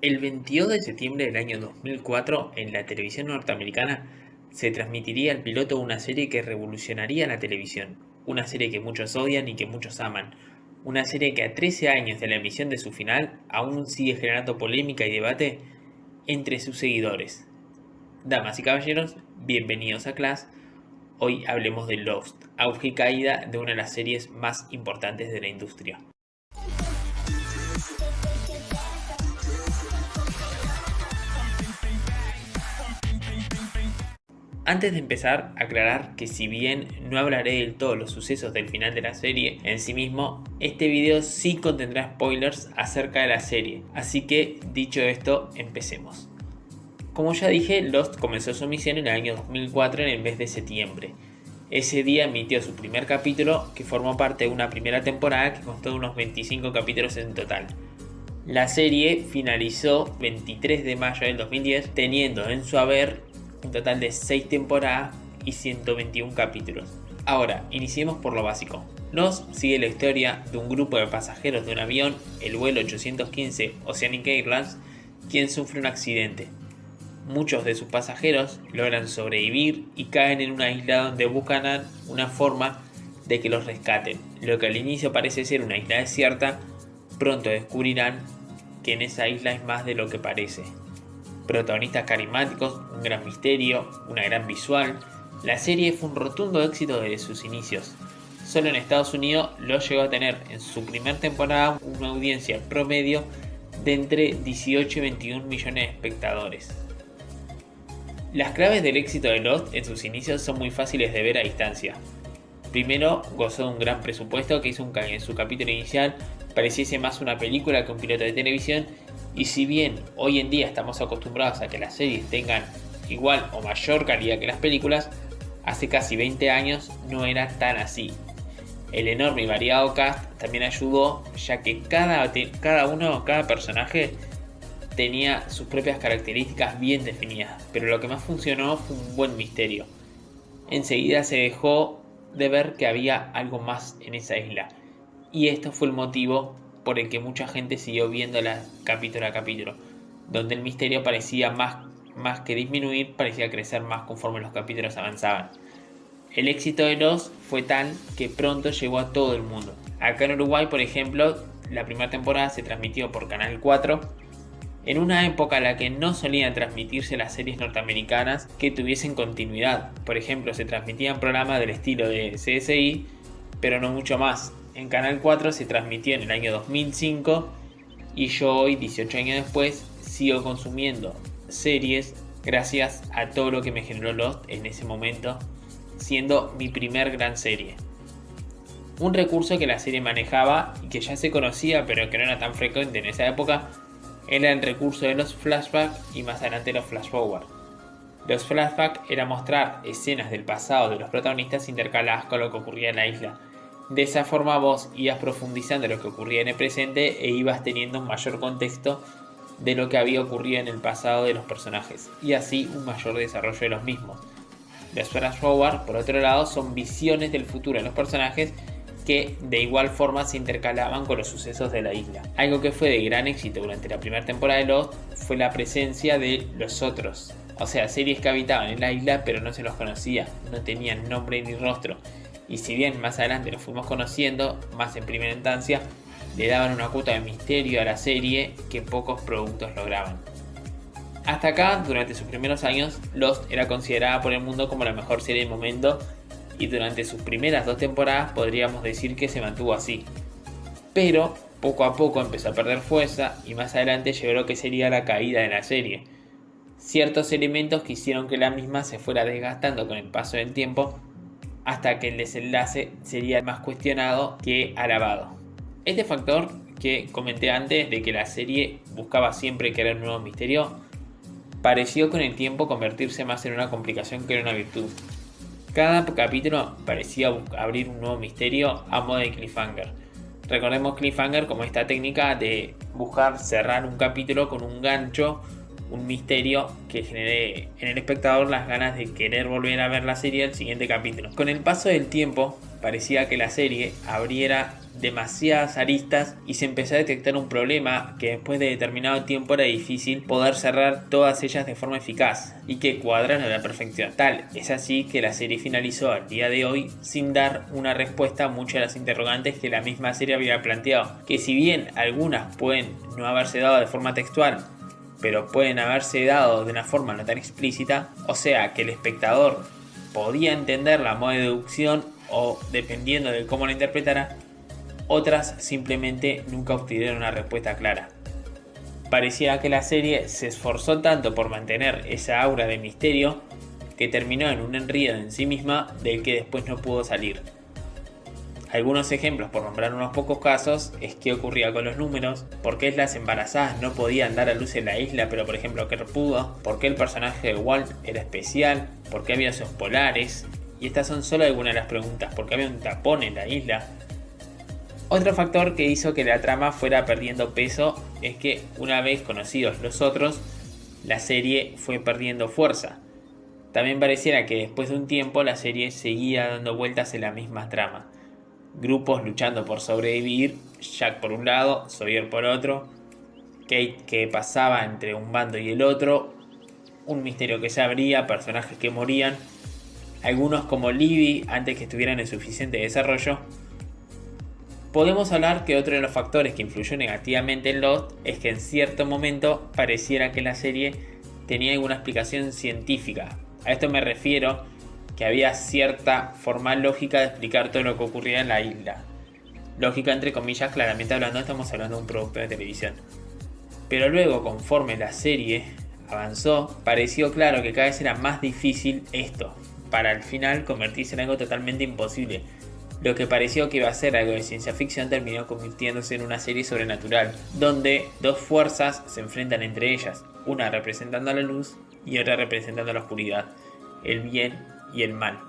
El 22 de septiembre del año 2004, en la televisión norteamericana, se transmitiría el piloto de una serie que revolucionaría la televisión. Una serie que muchos odian y que muchos aman. Una serie que a 13 años de la emisión de su final aún sigue generando polémica y debate entre sus seguidores. Damas y caballeros, bienvenidos a Class. Hoy hablemos de Lost, auge y caída de una de las series más importantes de la industria. Antes de empezar, aclarar que si bien no hablaré de todos los sucesos del final de la serie en sí mismo, este video sí contendrá spoilers acerca de la serie, así que dicho esto, empecemos. Como ya dije, Lost comenzó su emisión en el año 2004 en el mes de septiembre. Ese día emitió su primer capítulo, que formó parte de una primera temporada que constó de unos 25 capítulos en total. La serie finalizó 23 de mayo del 2010, teniendo en su haber un total de 6 temporadas y 121 capítulos. Ahora, iniciemos por lo básico. Lost sigue la historia de un grupo de pasajeros de un avión, el vuelo 815 Oceanic Airlines, quien sufre un accidente. Muchos de sus pasajeros logran sobrevivir y caen en una isla donde buscan una forma de que los rescaten. Lo que al inicio parece ser una isla desierta, pronto descubrirán que en esa isla es más de lo que parece. Protagonistas carismáticos, un gran misterio, una gran visual. La serie fue un rotundo éxito desde sus inicios. Solo en Estados Unidos lo llegó a tener en su primera temporada una audiencia promedio de entre 18 y 21 millones de espectadores. Las claves del éxito de Lost en sus inicios son muy fáciles de ver a distancia. Primero, gozó de un gran presupuesto que hizo que en su capítulo inicial pareciese más una película que un piloto de televisión, y si bien hoy en día estamos acostumbrados a que las series tengan igual o mayor calidad que las películas, hace casi 20 años no era tan así. El enorme y variado cast también ayudó, ya que cada personaje tenía sus propias características bien definidas, pero lo que más funcionó fue un buen misterio. Enseguida se dejó de ver que había algo más en esa isla, y esto fue el motivo por el que mucha gente siguió viéndola capítulo a capítulo, donde el misterio parecía más que disminuir, parecía crecer más conforme los capítulos avanzaban. El éxito de Lost fue tal que pronto llegó a todo el mundo. Acá en Uruguay, por ejemplo, la primera temporada se transmitió por Canal 4, en una época en la que no solían transmitirse las series norteamericanas que tuviesen continuidad. Por ejemplo, se transmitían programas del estilo de CSI, pero no mucho más. En Canal 4 se transmitió en el año 2005 y yo hoy, 18 años después, sigo consumiendo series gracias a todo lo que me generó Lost en ese momento, siendo mi primer gran serie. Un recurso que la serie manejaba y que ya se conocía pero que no era tan frecuente en esa época era el recurso de los flashbacks y más adelante los flashforward. Los flashbacks era mostrar escenas del pasado de los protagonistas intercaladas con lo que ocurría en la isla. De esa forma vos ibas profundizando en lo que ocurría en el presente e ibas teniendo un mayor contexto de lo que había ocurrido en el pasado de los personajes, y así un mayor desarrollo de los mismos. Los flash forward, por otro lado, son visiones del futuro de los personajes que de igual forma se intercalaban con los sucesos de la isla. Algo que fue de gran éxito durante la primera temporada de Lost fue la presencia de los otros, o sea, series que habitaban en la isla pero no se los conocía, no tenían nombre ni rostro. Y si bien más adelante los fuimos conociendo, más en primera instancia, le daban una cuota de misterio a la serie que pocos productos lograban. Hasta acá, durante sus primeros años, Lost era considerada por el mundo como la mejor serie del momento, y durante sus primeras 2 temporadas podríamos decir que se mantuvo así. Pero poco a poco empezó a perder fuerza y más adelante llegó lo que sería la caída de la serie. Ciertos elementos que hicieron que la misma se fuera desgastando con el paso del tiempo, hasta que el desenlace sería más cuestionado que alabado. Este factor que comenté antes de que la serie buscaba siempre crear un nuevo misterio, pareció con el tiempo convertirse más en una complicación que en una virtud. Cada capítulo parecía abrir un nuevo misterio a modo de cliffhanger. Recordemos cliffhanger como esta técnica de buscar cerrar un capítulo con un gancho, un misterio que genere en el espectador las ganas de querer volver a ver la serie al siguiente capítulo. Con el paso del tiempo, parecía que la serie abriera demasiadas aristas y se empezó a detectar un problema que después de determinado tiempo era difícil poder cerrar todas ellas de forma eficaz y que cuadraran a la perfección. Tal es así que la serie finalizó al día de hoy sin dar una respuesta a muchas de las interrogantes que la misma serie había planteado, que si bien algunas pueden no haberse dado de forma textual, pero pueden haberse dado de una forma no tan explícita, o sea que el espectador podía entenderla a modo de deducción o dependiendo de cómo la interpretara, otras simplemente nunca obtuvieron una respuesta clara. Pareciera que la serie se esforzó tanto por mantener esa aura de misterio que terminó en un enredo en sí misma del que después no pudo salir. Algunos ejemplos, por nombrar unos pocos casos, es qué ocurría con los números, por qué las embarazadas no podían dar a luz en la isla, pero por ejemplo Kerr pudo, por qué el personaje de Walt era especial, por qué había osos polares, y estas son solo algunas de las preguntas, por qué había un tapón en la isla. Otro factor que hizo que la trama fuera perdiendo peso es que una vez conocidos los otros, la serie fue perdiendo fuerza. También pareciera que después de un tiempo la serie seguía dando vueltas en la misma trama. Grupos luchando por sobrevivir, Jack por un lado, Sawyer por otro, Kate que pasaba entre un bando y el otro, un misterio que se abría, personajes que morían, algunos como Libby antes que estuvieran en suficiente desarrollo. Podemos hablar que otro de los factores que influyó negativamente en Lost es que en cierto momento pareciera que la serie tenía alguna explicación científica. A esto me refiero que había cierta forma lógica de explicar todo lo que ocurría en la isla. Lógica entre comillas, claramente hablando, estamos hablando de un producto de televisión. Pero luego, conforme la serie avanzó, pareció claro que cada vez era más difícil esto, para al final convertirse en algo totalmente imposible. Lo que pareció que iba a ser algo de ciencia ficción terminó convirtiéndose en una serie sobrenatural, donde dos fuerzas se enfrentan entre ellas, una representando a la luz y otra representando a la oscuridad, el bien y el mal.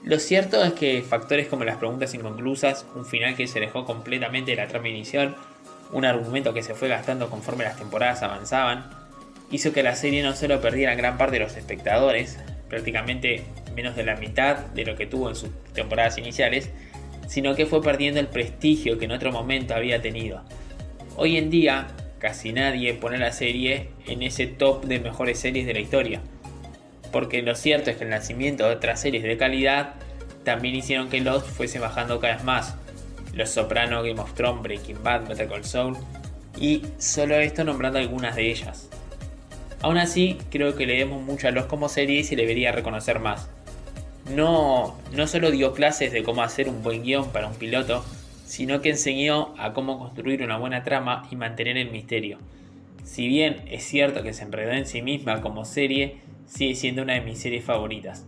Lo cierto es que factores como las preguntas inconclusas, un final que se alejó completamente de la trama inicial, un argumento que se fue gastando conforme las temporadas avanzaban, hizo que la serie no solo perdiera gran parte de los espectadores, prácticamente menos de la mitad de lo que tuvo en sus temporadas iniciales, sino que fue perdiendo el prestigio que en otro momento había tenido. Hoy en día, casi nadie pone la serie en ese top de mejores series de la historia, porque lo cierto es que el nacimiento de otras series de calidad también hicieron que Lost fuese bajando cada vez más. Los Soprano, Game of Thrones, Breaking Bad, Better Call Saul, y solo esto nombrando algunas de ellas. Aún así, creo que le debemos mucho a Lost como serie y se le debería reconocer más. No solo dio clases de cómo hacer un buen guión para un piloto, sino que enseñó a cómo construir una buena trama y mantener el misterio. Si bien es cierto que se enredó en sí misma como serie, sigue siendo una de mis series favoritas.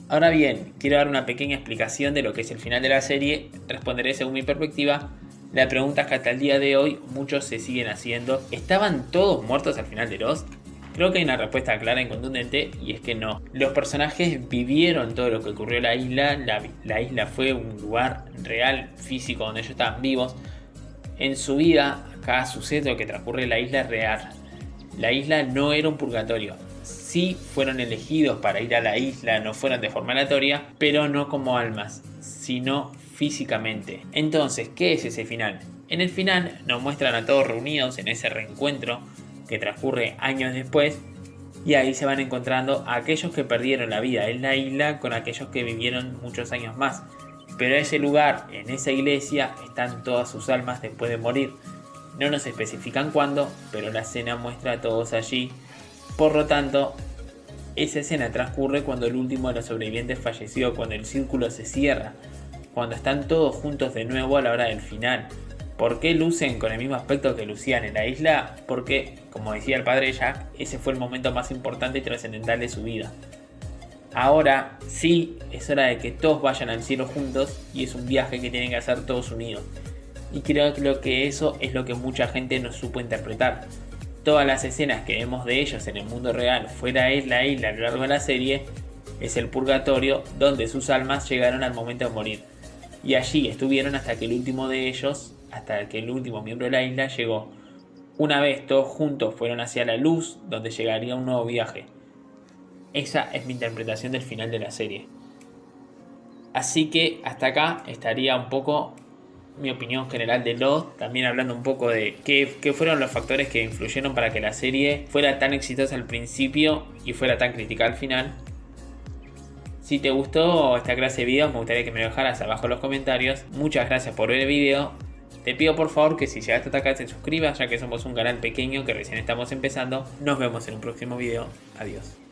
Ahora bien, quiero dar una pequeña explicación de lo que es el final de la serie. Responderé según mi perspectiva la pregunta que hasta el día de hoy muchos se siguen haciendo. ¿Estaban todos muertos al final de Lost? Creo que hay una respuesta clara y contundente, y es que no. Los personajes vivieron todo lo que ocurrió en la isla. La isla fue un lugar real, físico, donde ellos estaban vivos. En su vida, cada suceso que transcurre en la isla es real. La isla no era un purgatorio. Sí fueron elegidos para ir a la isla, no fueron de forma aleatoria, pero no como almas, sino físicamente. Entonces, ¿qué es ese final? En el final nos muestran a todos reunidos en ese reencuentro que transcurre años después, y ahí se van encontrando a aquellos que perdieron la vida en la isla con aquellos que vivieron muchos años más. Pero en ese lugar, en esa iglesia, están todas sus almas después de morir. No nos especifican cuándo, pero la escena muestra a todos allí. Por lo tanto, esa escena transcurre cuando el último de los sobrevivientes falleció, cuando el círculo se cierra, cuando están todos juntos de nuevo a la hora del final. ¿Por qué lucen con el mismo aspecto que lucían en la isla? Porque, como decía el padre Jack, ese fue el momento más importante y trascendental de su vida. Ahora sí es hora de que todos vayan al cielo juntos, y es un viaje que tienen que hacer todos unidos. Y creo que eso es lo que mucha gente no supo interpretar. Todas las escenas que vemos de ellos en el mundo real fuera de la isla a lo largo de la serie es el purgatorio, donde sus almas llegaron al momento de morir. Y allí estuvieron hasta que el último de ellos, hasta que el último miembro de la isla llegó. Una vez todos juntos fueron hacia la luz, donde llegaría un nuevo viaje. Esa es mi interpretación del final de la serie. Así que hasta acá estaría un poco mi opinión general de Lost, también hablando un poco de qué fueron los factores que influyeron para que la serie fuera tan exitosa al principio y fuera tan criticada al final. Si te gustó esta clase de videos, me gustaría que me lo dejaras abajo en los comentarios. Muchas gracias por ver el video. Te pido por favor que si llegaste hasta acá te suscribas, ya que somos un canal pequeño que recién estamos empezando. Nos vemos en un próximo video. Adiós.